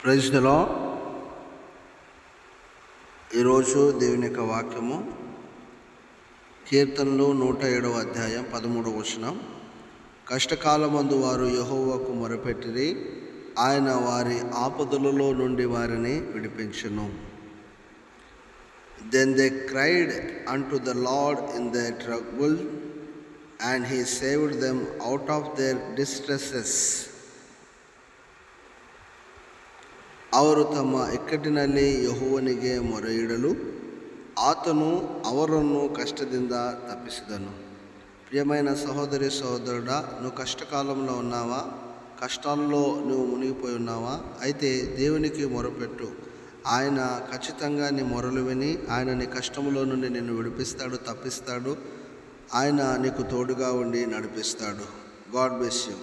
Praise the lord. ఈరోజు దేవుని యొక్క వాక్యము కీర్తనలు 107వ అధ్యాయం 13వ వచనం. కష్టకాలమందు వారు యెహోవాకు మొరపెట్టిరి, ఆయన వారి ఆపదలలో నుండి వారిని విడిపించును. Then they cried unto the Lord in their trouble, and he saved them out of their distresses. ಅವರು ತಮ್ಮ ಇಕ್ಕಟ್ಟಿನಲ್ಲಿ ಯೆಹೋವನಿಗೆ ಮೊರೆಯಿಡಲು ಆತನು ಅವರನ್ನು ಕಷ್ಟದಿಂದ తప్పించెను. ప్రియమైన సహోదరి సహోదరుడా, నువ్వు కష్టకాలంలో ఉన్నావా? కష్టాల్లో నువ్వు మునిగిపోయి ఉన్నావా? అయితే దేవునికి మొరపెట్టు. ఆయన ఖచ్చితంగా నీ మొరలు విని ఆయన నీ కష్టంలో నుండి నిన్ను విడిపిస్తాడు, తప్పిస్తాడు. ఆయన నీకు తోడుగా ఉండి నడిపిస్తాడు. God bless you.